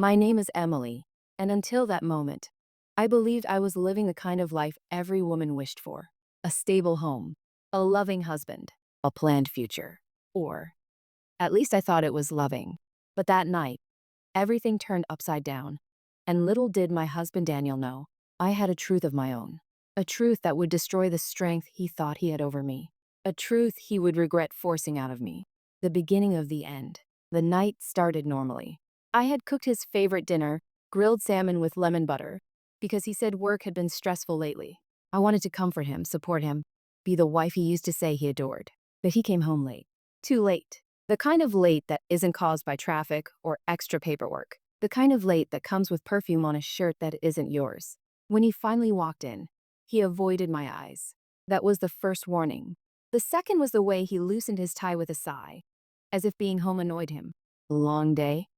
My name is Emily, and until that moment, I believed I was living the kind of life every woman wished for: a stable home, a loving husband, a planned future. Or, at least I thought it was loving. But that night, everything turned upside down. And little did my husband Daniel know, I had a truth of my own. A truth that would destroy the strength he thought he had over me. A truth he would regret forcing out of me. The beginning of the end. The night started normally. I had cooked his favorite dinner, grilled salmon with lemon butter, because he said work had been stressful lately. I wanted to comfort him, support him, be the wife he used to say he adored. But he came home late. Too late. The kind of late that isn't caused by traffic or extra paperwork. The kind of late that comes with perfume on a shirt that isn't yours. When he finally walked in, he avoided my eyes. That was the first warning. The second was the way he loosened his tie with a sigh, as if being home annoyed him. Long day?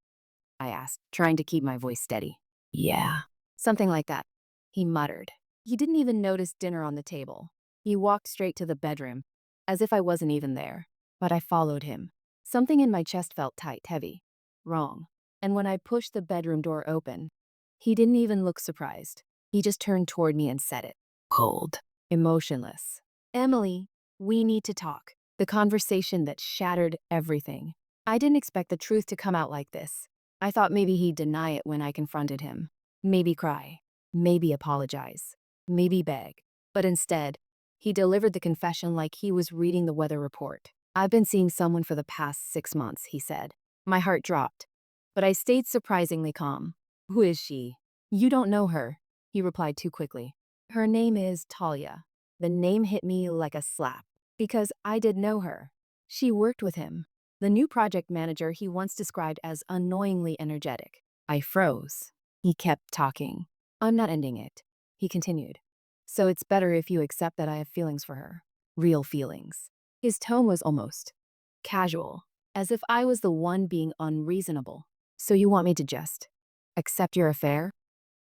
I asked, trying to keep my voice steady. Yeah. Something like that, he muttered. He didn't even notice dinner on the table. He walked straight to the bedroom, as if I wasn't even there. But I followed him. Something in my chest felt tight, heavy, wrong. And when I pushed the bedroom door open, he didn't even look surprised. He just turned toward me and said it. Cold. Emotionless. Emily, we need to talk. The conversation that shattered everything. I didn't expect the truth to come out like this. I thought maybe he'd deny it when I confronted him. Maybe cry. Maybe apologize. Maybe beg. But instead, he delivered the confession like he was reading the weather report. I've been seeing someone for the past 6 months, he said. My heart dropped. But I stayed surprisingly calm. Who is she? You don't know her, he replied too quickly. Her name is Talia. The name hit me like a slap. Because I did know her. She worked with him. The new project manager he once described as annoyingly energetic. I froze. He kept talking. I'm not ending it, he continued. So it's better if you accept that I have feelings for her. Real feelings. His tone was almost casual, as if I was the one being unreasonable. So you want me to just accept your affair?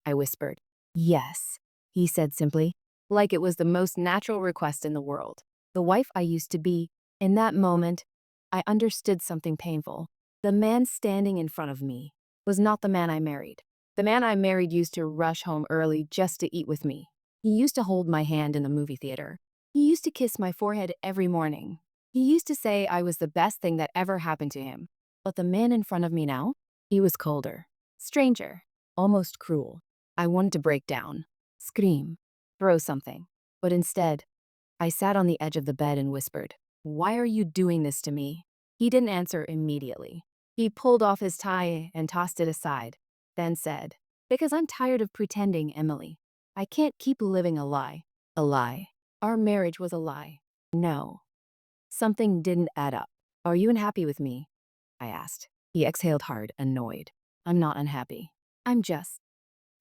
I whispered. Yes, he said simply, like it was the most natural request in the world. The wife I used to be. In that moment, I understood something painful. The man standing in front of me was not the man I married. The man I married used to rush home early just to eat with me. He used to hold my hand in the movie theater. He used to kiss my forehead every morning. He used to say I was the best thing that ever happened to him. But the man in front of me now? He was colder, stranger, almost cruel. I wanted to break down, scream, throw something. But instead, I sat on the edge of the bed and whispered, "Why are you doing this to me?" He didn't answer immediately. He pulled off his tie and tossed it aside, then said, "Because I'm tired of pretending, Emily. I can't keep living a lie." A lie. Our marriage was a lie. No. Something didn't add up. Are you unhappy with me? I asked. He exhaled hard, annoyed. I'm not unhappy. I'm just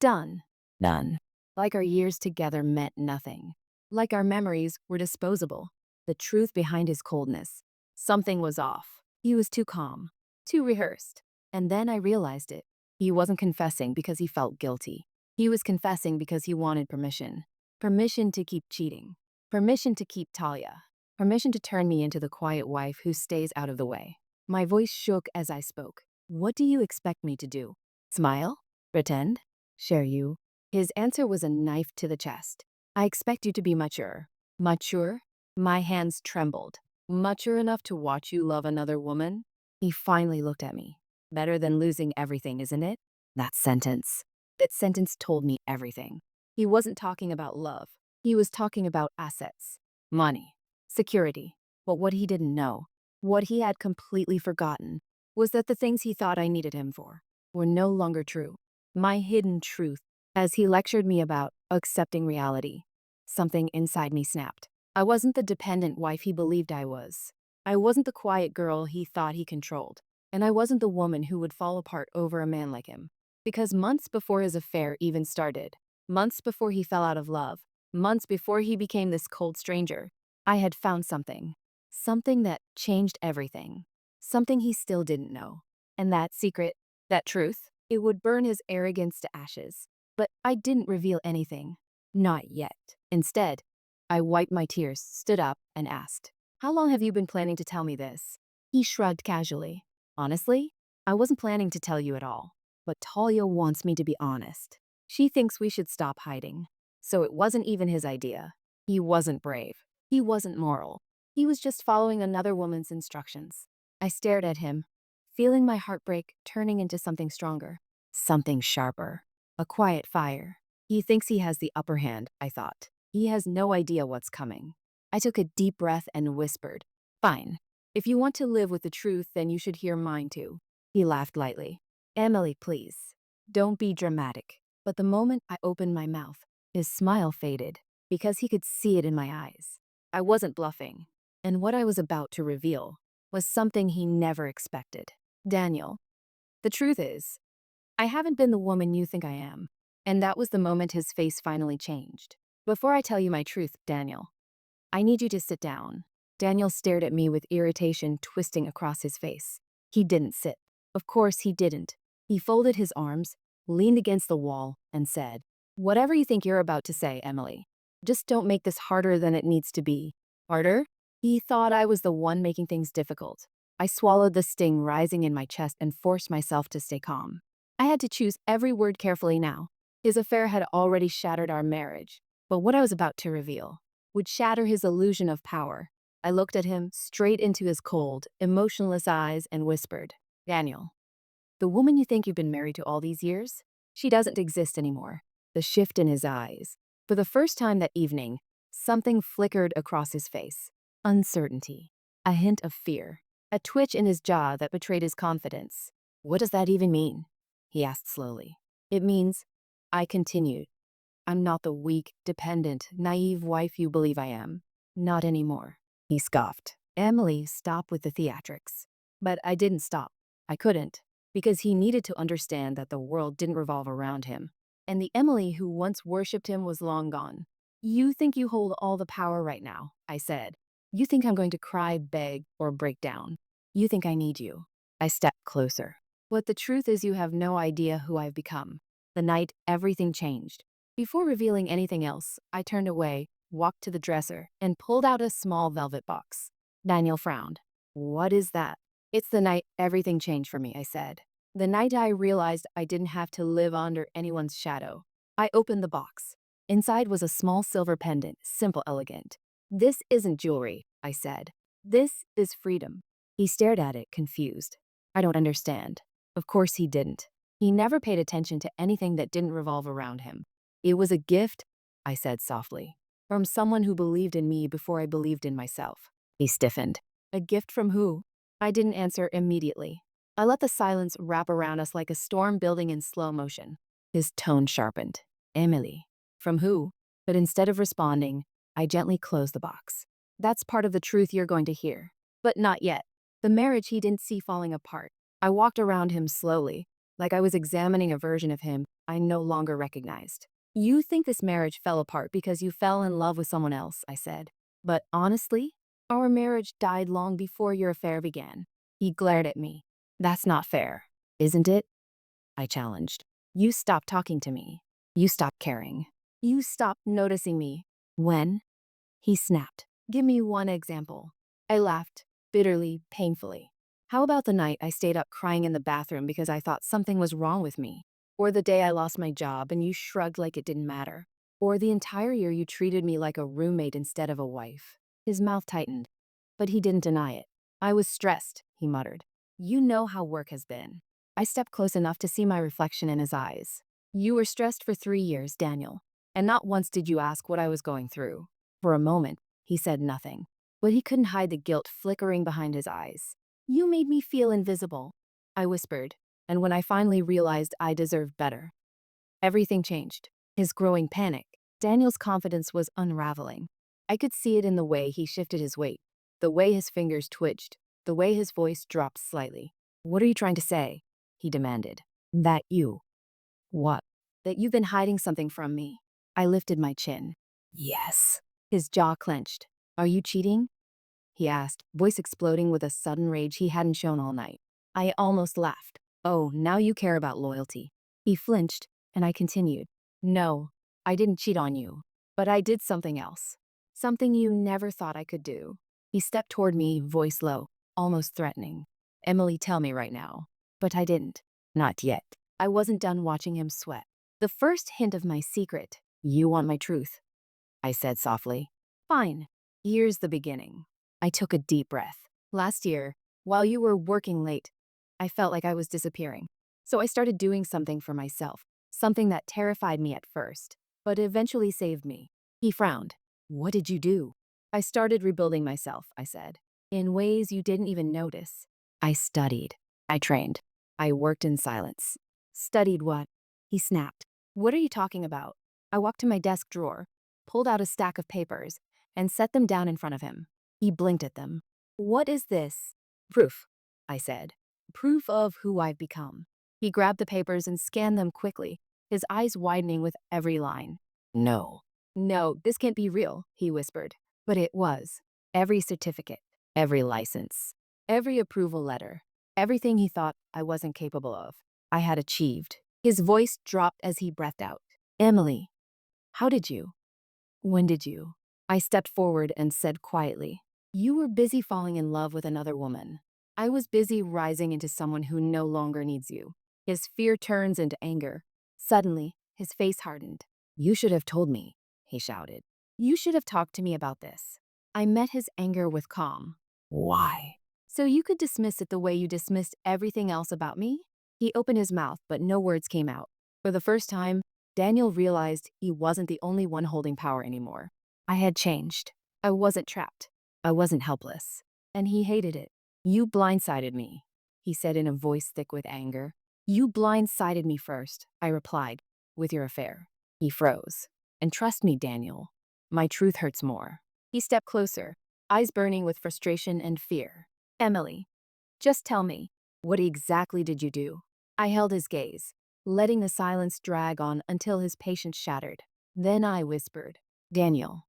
done. Done. Like our years together meant nothing. Like our memories were disposable. The truth behind his coldness. Something was off. He was too calm, too rehearsed. And then I realized it. He wasn't confessing because he felt guilty. He was confessing because he wanted permission. Permission to keep cheating. Permission to keep Talia. Permission to turn me into the quiet wife who stays out of the way. My voice shook as I spoke. What do you expect me to do? Smile? Pretend? Share you? His answer was a knife to the chest. I expect you to be mature. Mature? My hands trembled. Mature enough to watch you love another woman? He finally looked at me. Better than losing everything, isn't it? That sentence. That sentence told me everything. He wasn't talking about love. He was talking about assets, money, security. But what he didn't know, what he had completely forgotten, was that the things he thought I needed him for were no longer true. My hidden truth, as he lectured me about accepting reality. Something inside me snapped. I wasn't the dependent wife he believed I was. I wasn't the quiet girl he thought he controlled. And I wasn't the woman who would fall apart over a man like him. Because months before his affair even started, months before he fell out of love, months before he became this cold stranger, I had found something. Something that changed everything. Something he still didn't know. And that secret, that truth, it would burn his arrogance to ashes. But I didn't reveal anything. Not yet. Instead, I wiped my tears, stood up, and asked, "How long have you been planning to tell me this?" He shrugged casually. Honestly, I wasn't planning to tell you at all. but Talia wants me to be honest. She thinks we should stop hiding. So it wasn't even his idea. He wasn't brave. He wasn't moral. He was just following another woman's instructions. I stared at him, feeling my heart break, turning into something stronger, something sharper, a quiet fire. He thinks he has the upper hand, I thought. He has no idea what's coming. I took a deep breath and whispered, "Fine. If you want to live with the truth, then you should hear mine too." He laughed lightly. "Emily, please. Don't be dramatic." But the moment I opened my mouth, his smile faded because he could see it in my eyes. I wasn't bluffing, and what I was about to reveal was something he never expected. "Daniel, the truth is, I haven't been the woman you think I am." And that was the moment his face finally changed. "Before I tell you my truth, Daniel, I need you to sit down." Daniel stared at me with irritation twisting across his face. He didn't sit. Of course he didn't. He folded his arms, leaned against the wall, and said, "Whatever you think you're about to say, Emily, just don't make this harder than it needs to be." Harder? He thought I was the one making things difficult. I swallowed the sting rising in my chest and forced myself to stay calm. I had to choose every word carefully now. His affair had already shattered our marriage, but what I was about to reveal would shatter his illusion of power. I looked at him straight into his cold, emotionless eyes and whispered, "Daniel, the woman you think you've been married to all these years, she doesn't exist anymore." The shift in his eyes. For the first time that evening, something flickered across his face. Uncertainty. A hint of fear. A twitch in his jaw that betrayed his confidence. "What does that even mean?" he asked slowly. "It means," I continued, "I'm not the weak, dependent, naive wife you believe I am. Not anymore." He scoffed. "Emily, stop with the theatrics." But I didn't stop. I couldn't, because he needed to understand that the world didn't revolve around him, and the Emily who once worshipped him was long gone. "You think you hold all the power right now," I said. "You think I'm going to cry, beg, or break down. You think I need you." I stepped closer. "But the truth is you have no idea who I've become." The night everything changed. Before revealing anything else, I turned away, walked to the dresser, and pulled out a small velvet box. Daniel frowned. "What is that?" "It's the night everything changed for me," I said. "The night I realized I didn't have to live under anyone's shadow." I opened the box. Inside was a small silver pendant, simple, elegant. "This isn't jewelry," I said. "This is freedom." He stared at it, confused. I don't understand. Of course he didn't. He never paid attention to anything that didn't revolve around him. "It was a gift," I said softly, "from someone who believed in me before I believed in myself." He stiffened. "A gift from who?" I didn't answer immediately. I let the silence wrap around us like a storm building in slow motion. His tone sharpened. "Emily." "From who?" But instead of responding, I gently closed the box. "That's part of the truth you're going to hear. But not yet." The marriage he didn't see falling apart. I walked around him slowly, like I was examining a version of him I no longer recognized. "You think this marriage fell apart because you fell in love with someone else," I said. "But honestly, our marriage died long before your affair began." He glared at me. "That's not fair, isn't it?" I challenged. "You stopped talking to me. You stopped caring. You stopped noticing me." "When?" He snapped. "Give me one example." I laughed, bitterly, painfully. "How about the night I stayed up crying in the bathroom because I thought something was wrong with me? Or the day I lost my job and you shrugged like it didn't matter? Or the entire year you treated me like a roommate instead of a wife?" His mouth tightened, but he didn't deny it. "I was stressed," he muttered. "You know how work has been." I stepped close enough to see my reflection in his eyes. "You were stressed for 3 years, Daniel, and not once did you ask what I was going through." For a moment, he said nothing, but he couldn't hide the guilt flickering behind his eyes. "You made me feel invisible," I whispered, and when I finally realized I deserved better, everything changed. His growing panic. Daniel's confidence was unraveling. I could see it in the way he shifted his weight, the way his fingers twitched, the way his voice dropped slightly. "What are you trying to say?" he demanded. "That you." "What?" "That you've been hiding something from me." I lifted my chin. "Yes." His jaw clenched. "Are you cheating?" he asked, voice exploding with a sudden rage he hadn't shown all night. I almost laughed. "Oh, now you care about loyalty." He flinched, and I continued. "No, I didn't cheat on you. But I did something else. Something you never thought I could do." He stepped toward me, voice low, almost threatening. "Emily, tell me right now." But I didn't. "Not yet." I wasn't done watching him sweat. The first hint of my secret. You want my truth? I said softly. Fine. Here's the beginning. I took a deep breath. Last year, while you were working late, I felt like I was disappearing. So I started doing something for myself, something that terrified me at first, but eventually saved me. He frowned. What did you do? I started rebuilding myself, I said, in ways you didn't even notice. I studied. I trained. I worked in silence. Studied what? He snapped. What are you talking about? I walked to my desk drawer, pulled out a stack of papers, and set them down in front of him. He blinked at them. What is this? Proof, I said. Proof of who I've become. He grabbed the papers and scanned them quickly, his eyes widening with every line. No. No, this can't be real, he whispered. But it was. Every certificate, every license, every approval letter, everything he thought I wasn't capable of, I had achieved. His voice dropped as he breathed out. Emily, how did you? When did you? I stepped forward and said quietly, you were busy falling in love with another woman. I was busy rising into someone who no longer needs you. His fear turns into anger. Suddenly, his face hardened. You should have told me, he shouted. You should have talked to me about this. I met his anger with calm. Why? So you could dismiss it the way you dismissed everything else about me? He opened his mouth, but no words came out. For the first time, Daniel realized he wasn't the only one holding power anymore. I had changed. I wasn't trapped. I wasn't helpless. And he hated it. You blindsided me, he said in a voice thick with anger. You blindsided me first, I replied, with your affair. He froze. And trust me, Daniel, my truth hurts more. He stepped closer, eyes burning with frustration and fear. Emily, just tell me, what exactly did you do? I held his gaze, letting the silence drag on until his patience shattered. Then I whispered, Daniel,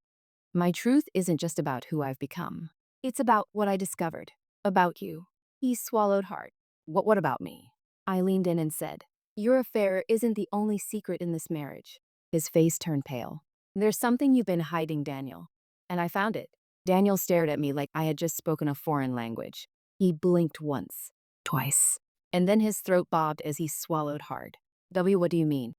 my truth isn't just about who I've become. It's about what I discovered. About you. He swallowed hard. What about me? I leaned in and said, your affair isn't the only secret in this marriage. His face turned pale. There's something you've been hiding, Daniel. And I found it. Daniel stared at me like I had just spoken a foreign language. He blinked once, twice, and then his throat bobbed as he swallowed hard. W, what do you mean?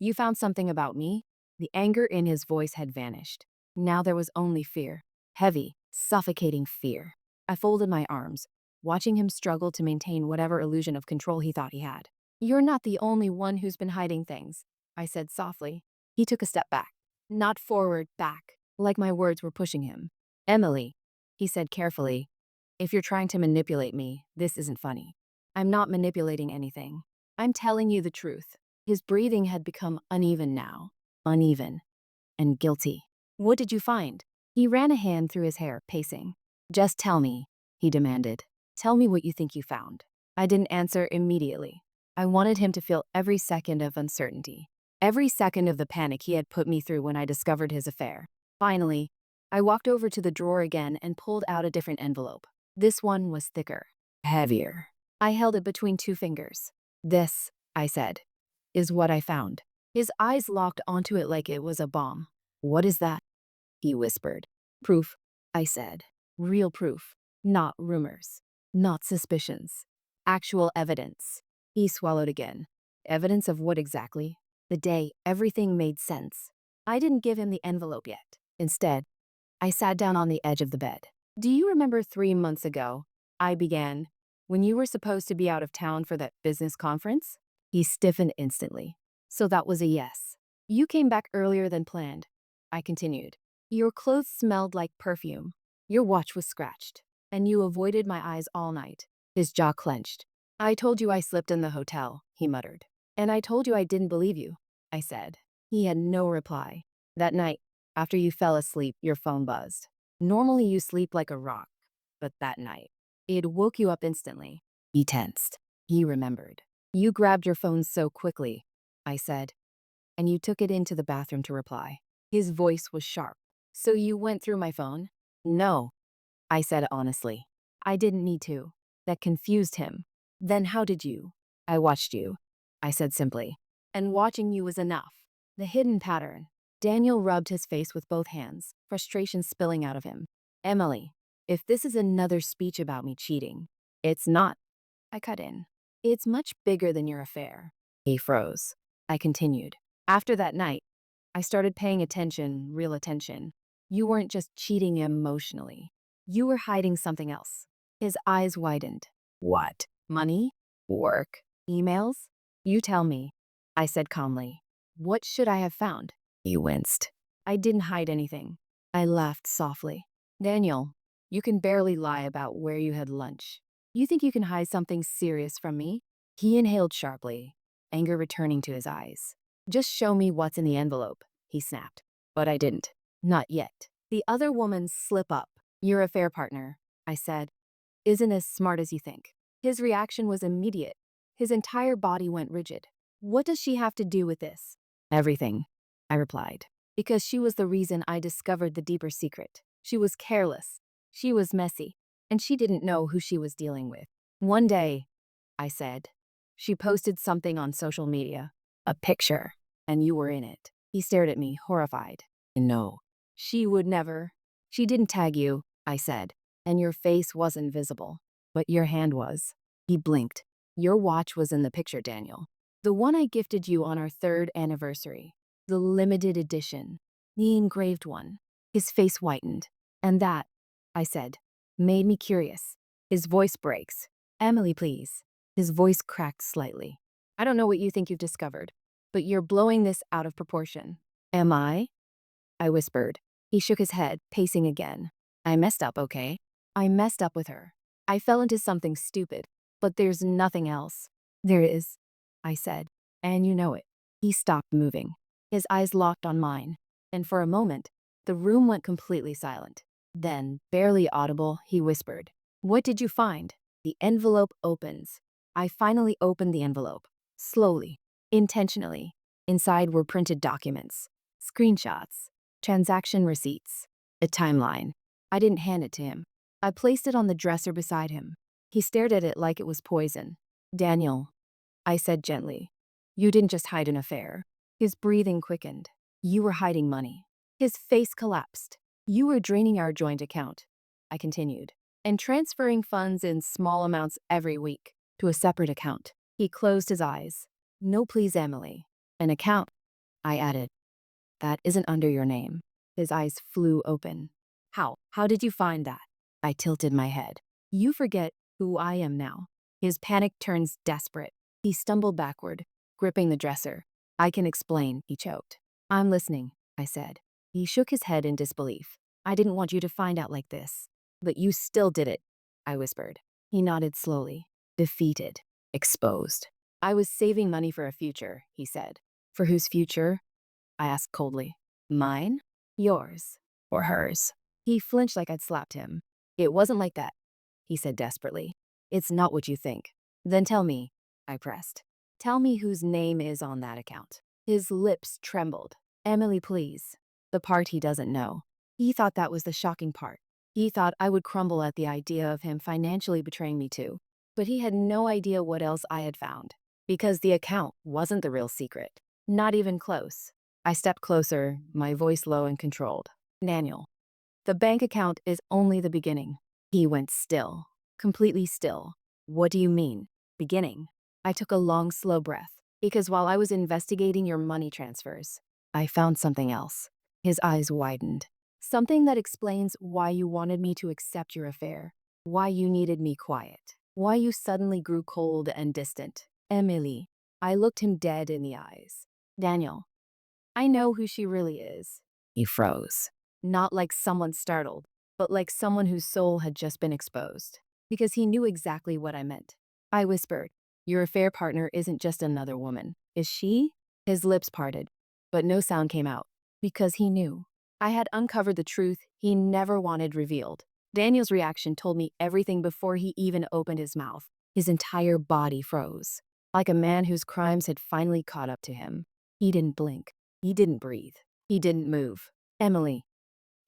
You found something about me? The anger in his voice had vanished. Now there was only fear. Heavy, suffocating fear. I folded my arms, watching him struggle to maintain whatever illusion of control he thought he had. You're not the only one who's been hiding things, I said softly. He took a step back. Not forward, back, like my words were pushing him. Emily, he said carefully, if you're trying to manipulate me, this isn't funny. I'm not manipulating anything. I'm telling you the truth. His breathing had become uneven now. Uneven. And guilty. What did you find? He ran a hand through his hair, pacing. Just tell me, he demanded. Tell me what you think you found. I didn't answer immediately. I wanted him to feel every second of uncertainty. Every second of the panic he had put me through when I discovered his affair. Finally, I walked over to the drawer again and pulled out a different envelope. This one was thicker, heavier. I held it between two fingers. This, I said, is what I found. His eyes locked onto it like it was a bomb. What is that? He whispered. Proof, I said. Real proof. Not rumors. Not suspicions. Actual evidence. He swallowed again. Evidence of what exactly? The day everything made sense. I didn't give him the envelope yet. Instead, I sat down on the edge of the bed. Do you remember 3 months ago, I began, when you were supposed to be out of town for that business conference? He stiffened instantly. So that was a yes. You came back earlier than planned. I continued. Your clothes smelled like perfume. Your watch was scratched. And you avoided my eyes all night. His jaw clenched. I told you I slipped in the hotel, he muttered. And I told you I didn't believe you, I said. He had no reply. That night, after you fell asleep, your phone buzzed. Normally you sleep like a rock, but that night, it woke you up instantly. He tensed. He remembered. You grabbed your phone so quickly, I said, and you took it into the bathroom to reply. His voice was sharp. So you went through my phone? No, I said honestly. I didn't need to. That confused him. Then how did you? I watched you, I said simply. And watching you was enough. The hidden pattern. Daniel rubbed his face with both hands, frustration spilling out of him. Emily, if this is another speech about me cheating, it's not. I cut in. It's much bigger than your affair. He froze. I continued. After that night, I started paying attention, real attention. You weren't just cheating emotionally. You were hiding something else. His eyes widened. What? Money? Work? Emails? You tell me, I said calmly. What should I have found? He winced. I didn't hide anything. I laughed softly. Daniel, you can barely lie about where you had lunch. You think you can hide something serious from me? He inhaled sharply, anger returning to his eyes. Just show me what's in the envelope, he snapped. But I didn't. Not yet. The other woman's slip up. Your affair partner, I said, isn't as smart as you think. His reaction was immediate. His entire body went rigid. What does she have to do with this? Everything, I replied. Because she was the reason I discovered the deeper secret. She was careless. She was messy. And she didn't know who she was dealing with. One day, I said, she posted something on social media. A picture. And you were in it. He stared at me, horrified. No. She would never. She didn't tag you, I said. And your face wasn't visible. But your hand was. He blinked. Your watch was in the picture, Daniel. The one I gifted you on our 3rd anniversary. The limited edition. The engraved one. His face whitened. And that, I said, made me curious. His voice breaks. Emily, please. His voice cracked slightly. I don't know what you think you've discovered, but you're blowing this out of proportion. Am I? I whispered. He shook his head, pacing again. I messed up, okay? I messed up with her. I fell into something stupid, but there's nothing else. There is, I said, and you know it. He stopped moving. His eyes locked on mine, and for a moment, the room went completely silent. Then, barely audible, he whispered, What did you find? The envelope opens. I finally opened the envelope. Slowly, intentionally. Inside were printed documents, screenshots, transaction receipts, a timeline. I didn't hand it to him. I placed it on the dresser beside him. He stared at it like it was poison. Daniel, I said gently, you didn't just hide an affair. His breathing quickened. You were hiding money. His face collapsed. You were draining our joint account, I continued, and transferring funds in small amounts every week to a separate account. He closed his eyes. No, please, Emily. An account, I added. That isn't under your name. His eyes flew open. How? How did you find that? I tilted my head. You forget who I am now. His panic turns desperate. He stumbled backward, gripping the dresser. I can explain, he choked. I'm listening, I said. He shook his head in disbelief. I didn't want you to find out like this. But you still did it, I whispered. He nodded slowly. Defeated. Exposed. I was saving money for a future, he said. For whose future? I asked coldly. Mine? Yours. Or hers? He flinched like I'd slapped him. It wasn't like that, he said desperately. It's not what you think. Then tell me, I pressed. Tell me whose name is on that account. His lips trembled. Emily, please. The part he doesn't know. He thought that was the shocking part. He thought I would crumble at the idea of him financially betraying me too. But he had no idea what else I had found. Because the account wasn't the real secret. Not even close. I stepped closer, my voice low and controlled. Daniel, the bank account is only the beginning. He went still. Completely still. What do you mean? Beginning? I took a long, slow breath. Because while I was investigating your money transfers, I found something else. His eyes widened. Something that explains why you wanted me to accept your affair. Why you needed me quiet. Why you suddenly grew cold and distant. Emily. I looked him dead in the eyes. Daniel, I know who she really is. He froze. Not like someone startled, but like someone whose soul had just been exposed. Because he knew exactly what I meant. I whispered, Your affair partner isn't just another woman, is she? His lips parted, but no sound came out. Because he knew. I had uncovered the truth he never wanted revealed. Daniel's reaction told me everything before he even opened his mouth. His entire body froze. Like a man whose crimes had finally caught up to him. He didn't blink. He didn't breathe. He didn't move. Emily,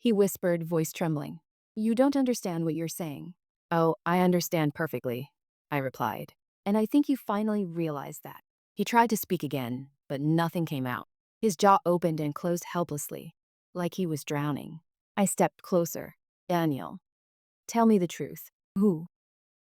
he whispered, voice trembling. You don't understand what you're saying. Oh, I understand perfectly, I replied. And I think you finally realized that. He tried to speak again, but nothing came out. His jaw opened and closed helplessly, like he was drowning. I stepped closer. Daniel, tell me the truth. Who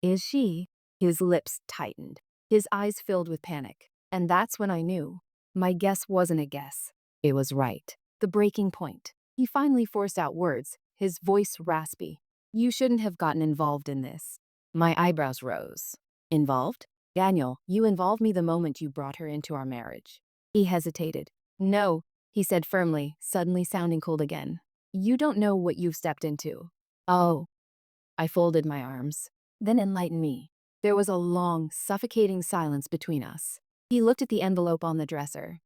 is she? His lips tightened. His eyes filled with panic. And that's when I knew. My guess wasn't a guess. It was right. The breaking point. He finally forced out words, his voice raspy. You shouldn't have gotten involved in this. My eyebrows rose. Involved? Daniel, you involved me the moment you brought her into our marriage. He hesitated. No, he said firmly, suddenly sounding cold again. You don't know what you've stepped into. Oh. I folded my arms. Then enlighten me. There was a long, suffocating silence between us. He looked at the envelope on the dresser,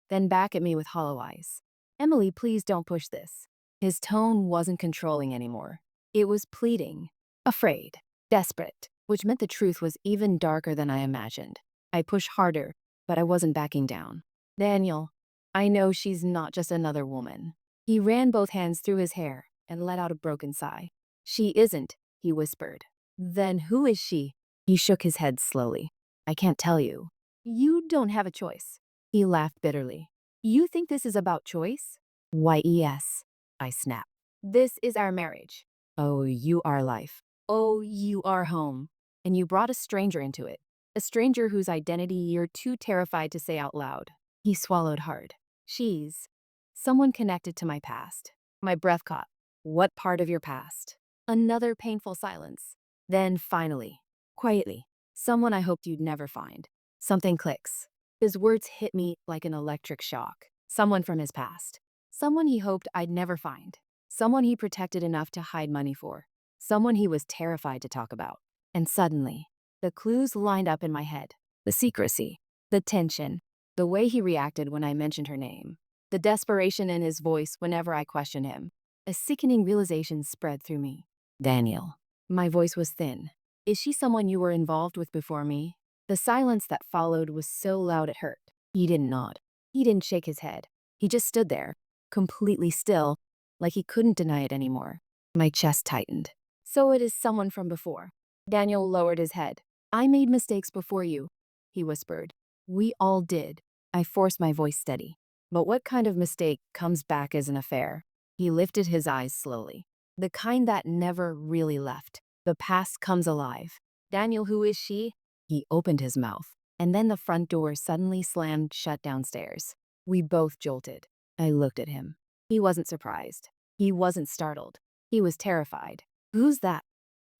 then back at me with hollow eyes. Emily, please don't push this. His tone wasn't controlling anymore. It was pleading, afraid, desperate, which meant the truth was even darker than I imagined. I pushed harder, but I wasn't backing down. Daniel, I know she's not just another woman. He ran both hands through his hair and let out a broken sigh. She isn't, he whispered. Then who is she? He shook his head slowly. I can't tell you. You don't have a choice. He laughed bitterly. You think this is about choice? Why, yes, I snapped. This is our marriage. Oh, you are life. Oh, you are home. And you brought a stranger into it. A stranger whose identity you're too terrified to say out loud. He swallowed hard. She's someone connected to my past. My breath caught. What part of your past? Another painful silence. Then finally, quietly, someone I hoped you'd never find. Something clicks. His words hit me like an electric shock. Someone from his past. Someone he hoped I'd never find. Someone he protected enough to hide money for. Someone he was terrified to talk about. And suddenly, the clues lined up in my head. The secrecy, the tension, the way he reacted when I mentioned her name, the desperation in his voice whenever I questioned him. A sickening realization spread through me. Daniel. My voice was thin. Is she someone you were involved with before me? The silence that followed was so loud it hurt. He didn't nod. He didn't shake his head. He just stood there, completely still, like he couldn't deny it anymore. My chest tightened. So it is someone from before. Daniel lowered his head. I made mistakes before you, he whispered. We all did. I forced my voice steady. But what kind of mistake comes back as an affair? He lifted his eyes slowly. The kind that never really left. The past comes alive. Daniel, who is she? He opened his mouth, and then the front door suddenly slammed shut downstairs. We both jolted. I looked at him. He wasn't surprised. He wasn't startled. He was terrified. Who's that?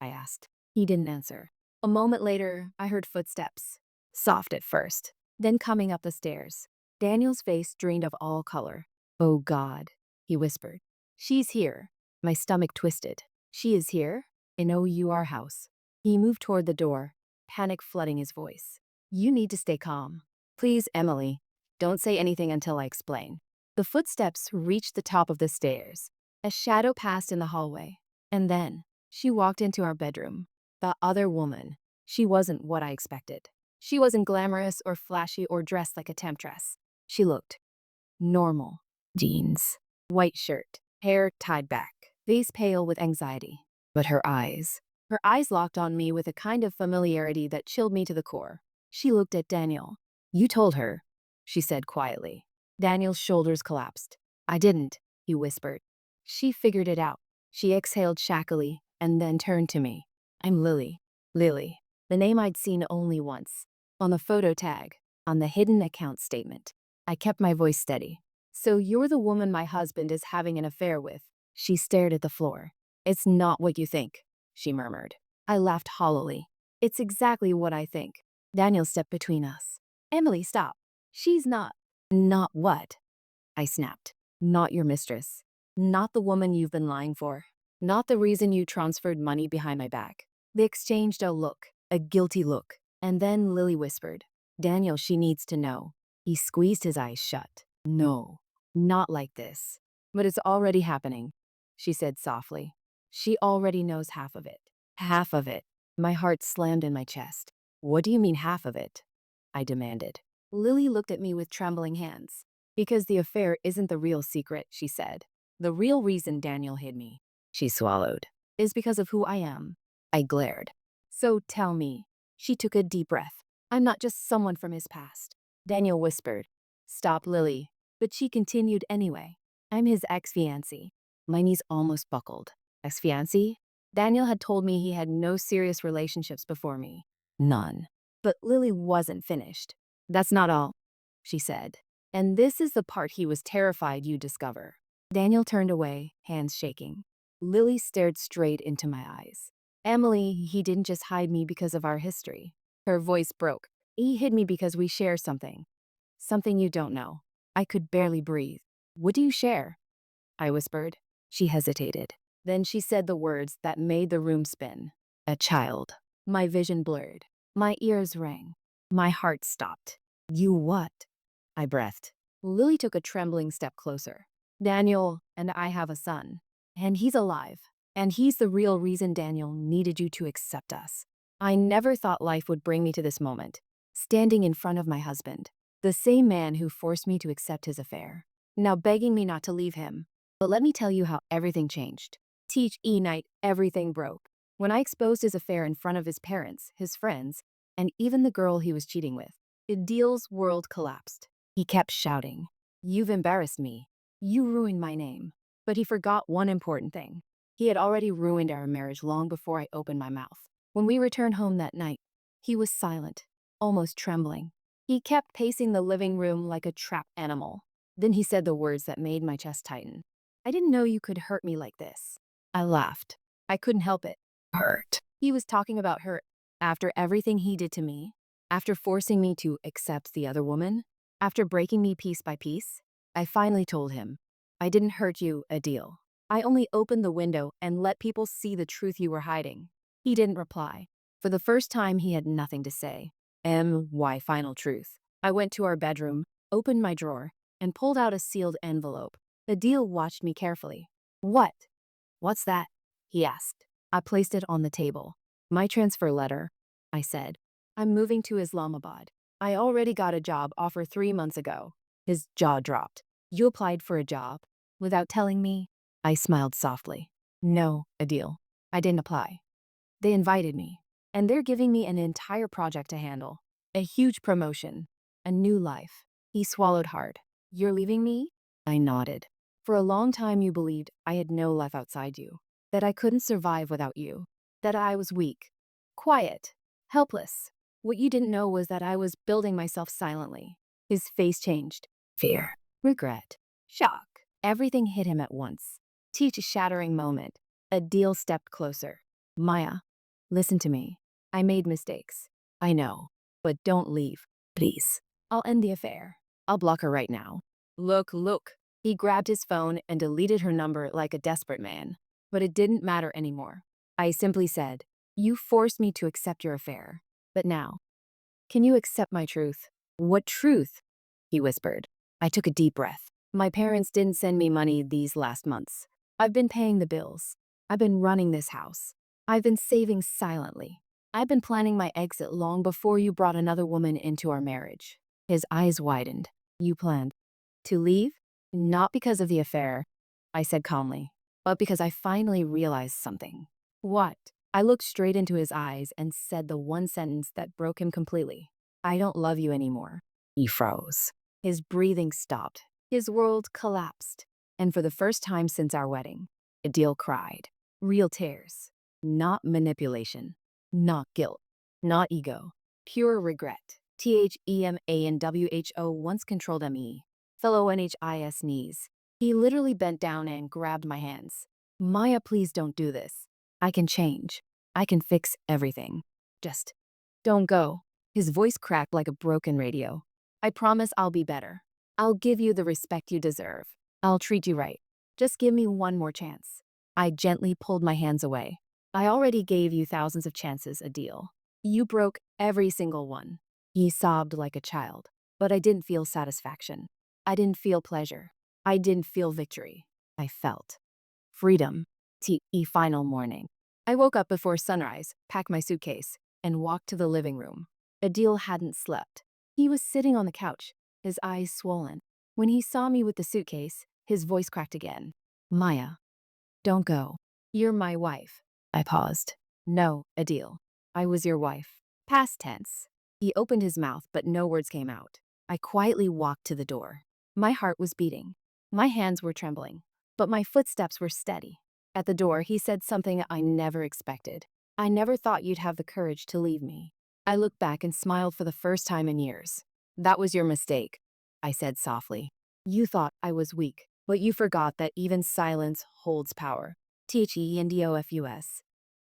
I asked. He didn't answer. A moment later, I heard footsteps. Soft at first, then coming up the stairs. Daniel's face drained of all color. Oh God, he whispered. She's here. My stomach twisted. She is here? In OUR house. He moved toward the door, panic flooding his voice. You need to stay calm. Please, Emily, don't say anything until I explain. The footsteps reached the top of the stairs. A shadow passed in the hallway. And then, she walked into our bedroom. The other woman. She wasn't what I expected. She wasn't glamorous or flashy or dressed like a temptress. She looked normal. Jeans, white shirt, hair tied back, face pale with anxiety. But her eyes locked on me with a kind of familiarity that chilled me to the core. She looked at Daniel. You told her, she said quietly. Daniel's shoulders collapsed. I didn't, he whispered. She figured it out. She exhaled shackily and then turned to me. I'm Lily. Lily. The name I'd seen only once. On the photo tag, on the hidden account statement. I kept my voice steady. So you're the woman my husband is having an affair with. She stared at the floor. It's not what you think, she murmured. I laughed hollowly. It's exactly what I think. Daniel stepped between us. Emily, stop. She's not. Not what? I snapped. Not your mistress. Not the woman you've been lying for. Not the reason you transferred money behind my back. They exchanged a look, a guilty look. And then Lily whispered, Daniel, she needs to know. He squeezed his eyes shut. No, not like this. But it's already happening, she said softly. She already knows half of it. Half of it. My heart slammed in my chest. What do you mean half of it? I demanded. Lily looked at me with trembling hands. Because the affair isn't the real secret, she said. The real reason Daniel hid me, she swallowed, is because of who I am. I glared. So tell me. She took a deep breath. I'm not just someone from his past. Daniel whispered. Stop, Lily. But she continued anyway. I'm his ex-fiancé. My knees almost buckled. Ex-fiancé? Daniel had told me he had no serious relationships before me. None. But Lily wasn't finished. That's not all, she said. And this is the part he was terrified you'd discover. Daniel turned away, hands shaking. Lily stared straight into my eyes. Emily, he didn't just hide me because of our history. Her voice broke. He hid me because we share something. Something you don't know. I could barely breathe. What do you share? I whispered. She hesitated. Then she said the words that made the room spin. A child. My vision blurred. My ears rang. My heart stopped. You what? I breathed. Lily took a trembling step closer. Daniel and I have a son. And he's alive. And he's the real reason Daniel needed you to accept us. I never thought life would bring me to this moment. Standing in front of my husband. The same man who forced me to accept his affair. Now begging me not to leave him. But let me tell you how everything changed. Teach night, everything broke. When I exposed his affair in front of his parents, his friends, and even the girl he was cheating with, Idil's world collapsed. He kept shouting, "You've embarrassed me. You ruined my name." But he forgot one important thing. He had already ruined our marriage long before I opened my mouth. When we returned home that night, he was silent, almost trembling. He kept pacing the living room like a trapped animal. Then he said the words that made my chest tighten. I didn't know you could hurt me like this. I laughed. I couldn't help it. Hurt. He was talking about hurt. After everything he did to me, after forcing me to accept the other woman, after breaking me piece by piece, I finally told him, I didn't hurt you, Adil. I only opened the window and let people see the truth you were hiding. He didn't reply. For the first time, he had nothing to say. Why final truth? I went to our bedroom, opened my drawer, and pulled out a sealed envelope. Adil watched me carefully. What? What's that? He asked. I placed it on the table. My transfer letter, I said. I'm moving to Islamabad. I already got a job offer 3 months ago. His jaw dropped. You applied for a job? Without telling me? I smiled softly. No, Adil. I didn't apply. They invited me. And they're giving me an entire project to handle. A huge promotion. A new life. He swallowed hard. You're leaving me? I nodded. For a long time you believed I had no life outside you. That I couldn't survive without you. That I was weak. Quiet. Helpless. What you didn't know was that I was building myself silently. His face changed. Fear. Regret. Shock. Everything hit him at once. Each shattering moment. Adil stepped closer. Maya, listen to me. I made mistakes. I know. But don't leave. Please. I'll end the affair. I'll block her right now. Look. He grabbed his phone and deleted her number like a desperate man. But it didn't matter anymore. I simply said, you forced me to accept your affair. But now, can you accept my truth? What truth? He whispered. I took a deep breath. My parents didn't send me money these last months. I've been paying the bills. I've been running this house. I've been saving silently. I've been planning my exit long before you brought another woman into our marriage. His eyes widened. You planned to leave? Not because of the affair, I said calmly, but because I finally realized something. What? I looked straight into his eyes and said the one sentence that broke him completely. I don't love you anymore. He froze. His breathing stopped. His world collapsed. And for the first time since our wedding, Adil cried. Real tears. Not manipulation. Not guilt. Not ego. Pure regret. THEMANWHO once controlled ME. Fellow NHIS knees. He literally bent down and grabbed my hands. Maya, please don't do this. I can change. I can fix everything. Just don't go. His voice cracked like a broken radio. I promise I'll be better. I'll give you the respect you deserve. I'll treat you right. Just give me one more chance. I gently pulled my hands away. I already gave you thousands of chances, Adil. You broke every single one. He sobbed like a child, but I didn't feel satisfaction. I didn't feel pleasure. I didn't feel victory. I felt freedom. Final morning. I woke up before sunrise, packed my suitcase, and walked to the living room. Adil hadn't slept. He was sitting on the couch, his eyes swollen. When he saw me with the suitcase, his voice cracked again. Maya, don't go. You're my wife. I paused. No, Adil. I was your wife. Past tense. He opened his mouth, but no words came out. I quietly walked to the door. My heart was beating. My hands were trembling, but my footsteps were steady. At the door, he said something I never expected. I never thought you'd have the courage to leave me. I looked back and smiled for the first time in years. That was your mistake, I said softly. You thought I was weak, but you forgot that even silence holds power. THE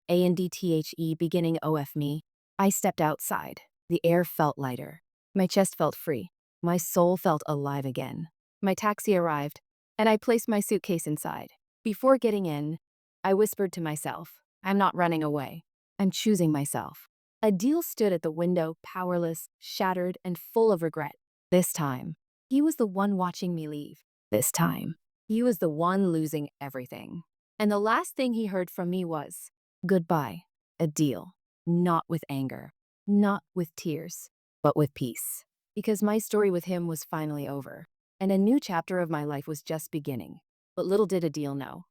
ANDTHE beginning OF me. I stepped outside. The air felt lighter. My chest felt free. My soul felt alive again. My taxi arrived, and I placed my suitcase inside. Before getting in, I whispered to myself, I'm not running away. I'm choosing myself. Adil stood at the window, powerless, shattered, and full of regret. This time, he was the one watching me leave. This time, he was the one losing everything. And the last thing he heard from me was, goodbye, Adil. Not with anger, not with tears, but with peace. Because my story with him was finally over, and a new chapter of my life was just beginning. But little did Adil know,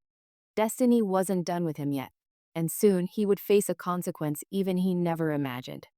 destiny wasn't done with him yet, and soon he would face a consequence even he never imagined.